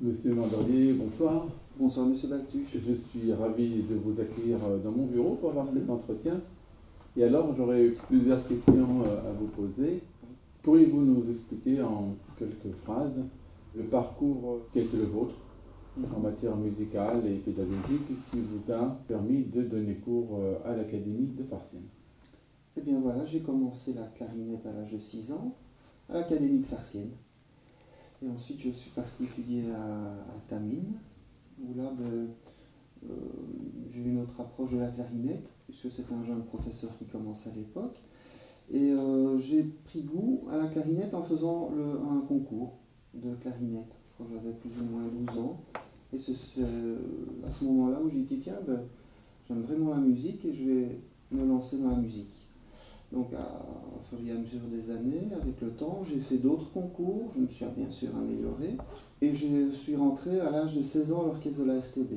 Monsieur Mandelier, bonsoir. Bonsoir Monsieur Baltuche. Je suis ravi de vous accueillir dans mon bureau pour avoir cet entretien. Et alors, j'aurais plusieurs questions à vous poser. Pourriez-vous nous expliquer en quelques phrases le parcours qui est le vôtre en matière musicale et pédagogique qui vous a permis de donner cours à l'Académie de Farciennes? Eh bien voilà, j'ai commencé la clarinette à l'âge de 6 ans à l'Académie de Farciennes. Et ensuite, je suis parti étudier à Tamines, où là, j'ai eu une autre approche de la clarinette, puisque c'était un jeune professeur qui commençait à l'époque. Et j'ai pris goût à la clarinette en faisant un concours de clarinette. Je crois que j'avais plus ou moins 12 ans. Et c'est à ce moment-là où j'ai dit, tiens, j'aime vraiment la musique et je vais me lancer dans la musique. Donc, au fur et à mesure des années, avec le temps, j'ai fait d'autres concours, je me suis bien sûr amélioré, et je suis rentré à l'âge de 16 ans à l'orchestre de la RTB.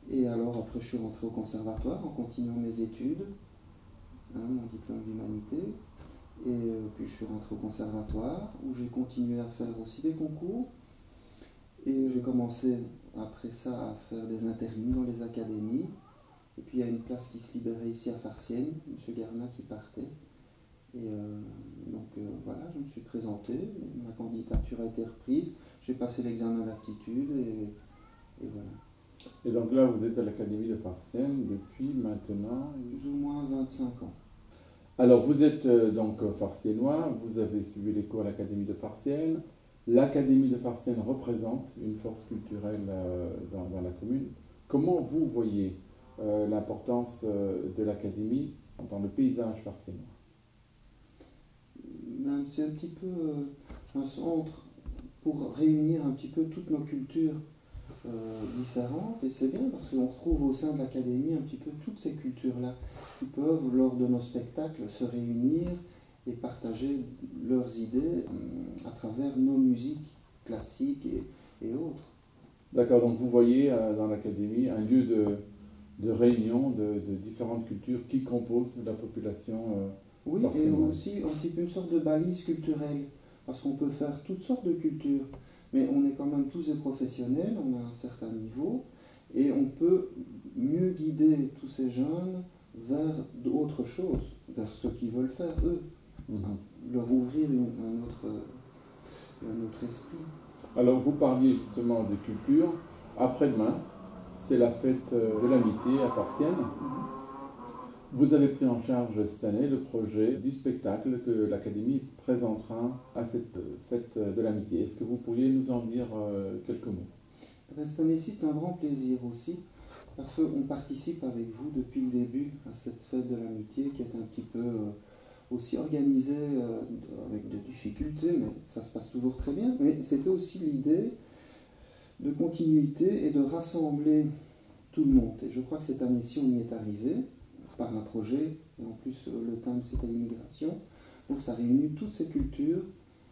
Et alors, après, je suis rentré au conservatoire en continuant mes études, mon diplôme d'humanité, et puis je suis rentré au conservatoire, où j'ai continué à faire aussi des concours, et j'ai commencé, après ça, à faire des intérims dans les académies. Et puis il y a une place qui se libérait ici à Farciennes, M. Garnat qui partait. Et voilà, je me suis présenté, ma candidature a été reprise, j'ai passé l'examen d'aptitude et voilà. Et donc là, vous êtes à l'Académie de Farciennes depuis maintenant Plus ou moins 25 ans. Alors vous êtes donc farciennois, vous avez suivi les cours à l'Académie de Farciennes. L'Académie de Farciennes représente une force culturelle dans la commune. Comment vous voyez l'importance de l'Académie dans le paysage farciennois? C'est un petit peu un centre pour réunir un petit peu toutes nos cultures différentes, et c'est bien parce qu'on retrouve au sein de l'Académie un petit peu toutes ces cultures-là qui peuvent, lors de nos spectacles, se réunir et partager leurs idées à travers nos musiques classiques et autres. D'accord, donc vous voyez dans l'Académie un lieu de réunion de différentes cultures qui composent la population. Oui, et aussi un petit peu une sorte de balise culturelle, parce qu'on peut faire toutes sortes de cultures, mais on est quand même tous des professionnels, on a un certain niveau, et on peut mieux guider tous ces jeunes vers d'autres choses, vers ce qu'ils veulent faire eux, leur ouvrir un autre esprit. Alors vous parliez justement de culture. Après-demain, c'est la fête de l'amitié à Farciennes. Vous avez pris en charge cette année le projet du spectacle que l'Académie présentera à cette fête de l'amitié. Est-ce que vous pourriez nous en dire quelques mots? Cette année-ci, c'est un grand plaisir aussi, parce qu'on participe avec vous depuis le début à cette fête de l'amitié qui est un petit peu aussi organisée avec des difficultés, mais ça se passe toujours très bien. Mais c'était aussi l'idée de continuité et de rassembler tout le monde. Et je crois que cette année-ci, on y est arrivé par un projet, et en plus le thème c'était l'immigration, donc ça réunit toutes ces cultures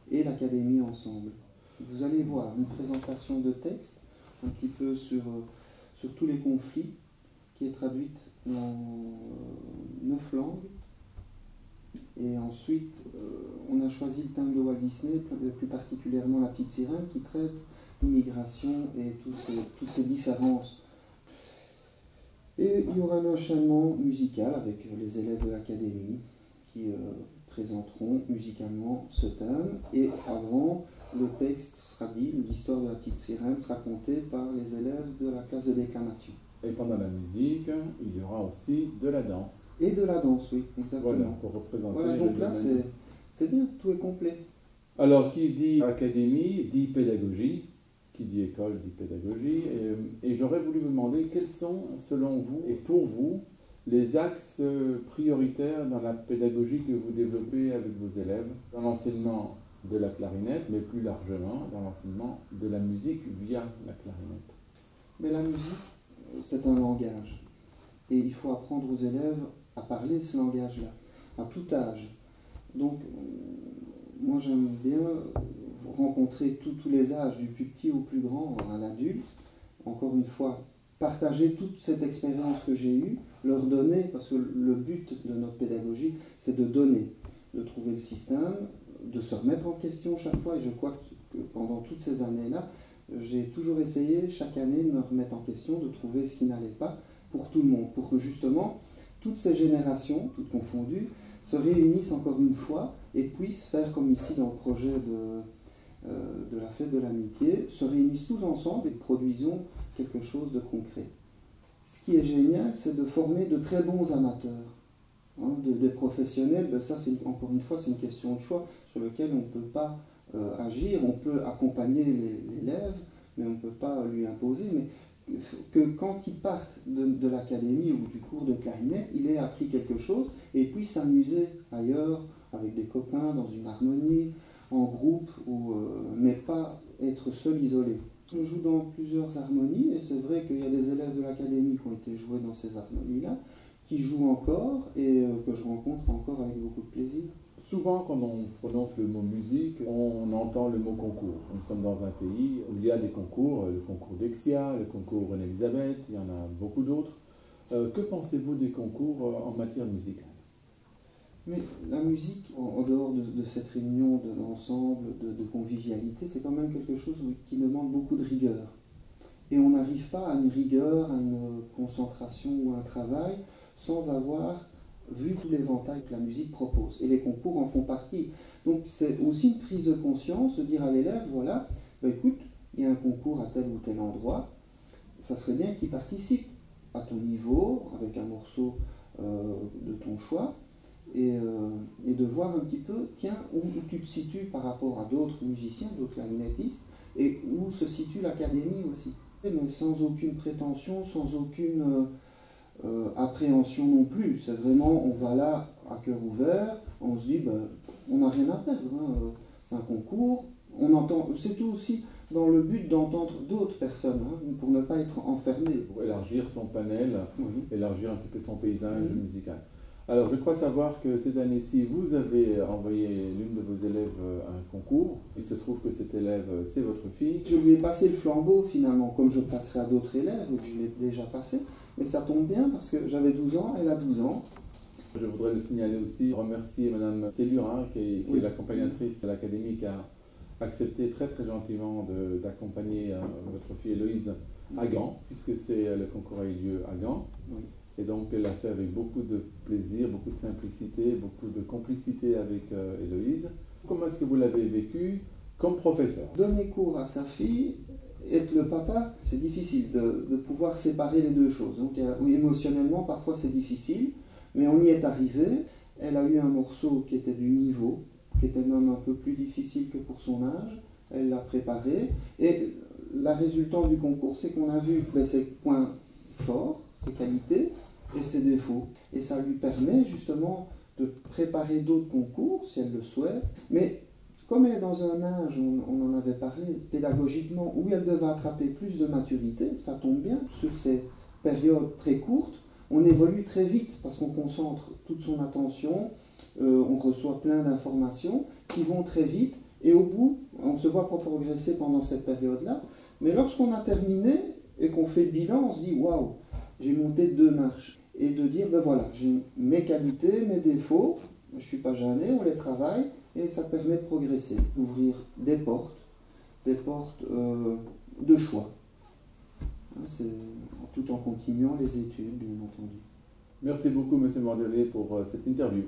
et l'Académie ensemble. Vous allez voir une présentation de texte, un petit peu sur tous les conflits, qui est traduite dans 9 langues, et ensuite on a choisi le thème de Walt Disney, plus particulièrement La Petite Sirène, qui traite l'immigration et toutes ces différences. Et il y aura un enchaînement musical avec les élèves de l'Académie qui présenteront musicalement ce thème. Et avant, le texte sera dit, l'histoire de la petite sirène sera contée par les élèves de la classe de déclamation. Et pendant la musique, il y aura aussi de la danse. Et de la danse, oui, exactement. Voilà, pour représenter. Voilà, donc là, c'est bien, tout est complet. Alors, qui dit académie, dit pédagogie. Qui dit école, dit pédagogie. Et j'aurais voulu vous demander quels sont, selon vous, et pour vous, les axes prioritaires dans la pédagogie que vous développez avec vos élèves, dans l'enseignement de la clarinette, mais plus largement dans l'enseignement de la musique via la clarinette. Mais la musique, c'est un langage. Et il faut apprendre aux élèves à parler ce langage-là, à tout âge. Donc, moi j'aime bien rencontrer tous les âges, du plus petit au plus grand, à l'adulte. Encore une fois, partager toute cette expérience que j'ai eue, leur donner, parce que le but de notre pédagogie, c'est de donner, de trouver le système, de se remettre en question chaque fois. Et je crois que pendant toutes ces années-là, j'ai toujours essayé chaque année de me remettre en question, de trouver ce qui n'allait pas pour tout le monde, pour que justement toutes ces générations, toutes confondues, se réunissent encore une fois et puissent faire comme ici dans le projet de la fête de l'amitié, se réunissent tous ensemble et produisons quelque chose de concret. Ce qui est génial, c'est de former de très bons amateurs, hein, des professionnels. Ben ça, encore une fois, c'est une question de choix sur lequel on ne peut pas agir. On peut accompagner l'élève, mais on ne peut pas lui imposer. Mais que quand il parte de l'académie ou du cours de clarinette, il ait appris quelque chose et puisse s'amuser ailleurs, avec des copains, dans une harmonie, en groupe, mais pas être seul, isolé. On joue dans plusieurs harmonies et c'est vrai qu'il y a des élèves de l'académie qui ont été joués dans ces harmonies-là, qui jouent encore et que je rencontre encore avec beaucoup de plaisir. Souvent, quand on prononce le mot musique, on entend le mot concours. Nous sommes dans un pays où il y a des concours, le concours d'Exia, le concours René-Elisabeth, il y en a beaucoup d'autres. Que pensez-vous des concours en matière musicale? Mais la musique, en dehors de cette réunion d'ensemble, de convivialité, c'est quand même quelque chose qui demande beaucoup de rigueur. Et on n'arrive pas à une rigueur, à une concentration ou un travail sans avoir vu tout l'éventail que la musique propose. Et les concours en font partie. Donc c'est aussi une prise de conscience de dire à l'élève, voilà, bah, écoute, il y a un concours à tel ou tel endroit, ça serait bien qu'il participe à ton niveau, avec un morceau de ton choix, et de voir un petit peu, tiens, où tu te situes par rapport à d'autres musiciens, d'autres clarinettistes, et où se situe l'académie aussi. Mais sans aucune prétention, sans aucune appréhension non plus. C'est vraiment, on va là à cœur ouvert, on se dit, ben, on n'a rien à perdre, hein. C'est un concours, on entend, c'est tout aussi dans le but d'entendre d'autres personnes, hein, pour ne pas être enfermé. Pour élargir son panel, élargir un petit peu son paysage musical. Alors, je crois savoir que cette année-ci, vous avez envoyé l'une de vos élèves à un concours. Il se trouve que cette élève, c'est votre fille. Je lui ai passé le flambeau, finalement, comme je passerai à d'autres élèves, que je l'ai déjà passé. Mais ça tombe bien, parce que j'avais 12 ans, elle a 12 ans. Je voudrais le signaler aussi, remercier Madame Célurin, qui est l'accompagnatrice de l'académie, qui a accepté très très gentiment d'accompagner votre fille Héloïse à Gand, puisque le concours a eu lieu à Gand. Oui. Et donc elle l'a fait avec beaucoup de plaisir, beaucoup de simplicité, beaucoup de complicité avec Héloïse. Comment est-ce que vous l'avez vécu comme professeur? Donner cours à sa fille, être le papa, c'est difficile de pouvoir séparer les deux choses. Donc émotionnellement, parfois c'est difficile, mais on y est arrivé. Elle a eu un morceau qui était du niveau, qui était même un peu plus difficile que pour son âge. Elle l'a préparé. Et la résultante du concours, c'est qu'on a vu ses points forts, ses qualités et ses défauts. Et ça lui permet justement de préparer d'autres concours, si elle le souhaite. Mais comme elle est dans un âge, on en avait parlé pédagogiquement, où elle devait attraper plus de maturité, ça tombe bien, sur ces périodes très courtes, on évolue très vite parce qu'on concentre toute son attention, on reçoit plein d'informations qui vont très vite et au bout, on ne se voit pas progresser pendant cette période-là. Mais lorsqu'on a terminé et qu'on fait le bilan, on se dit « Waouh, j'ai monté 2 marches ». Et de dire « Ben voilà, j'ai mes qualités, mes défauts, je ne suis pas gêné, on les travaille et ça permet de progresser, d'ouvrir des portes de choix. » Tout en continuant les études, bien entendu. Merci beaucoup, M. Mordellet, pour cette interview.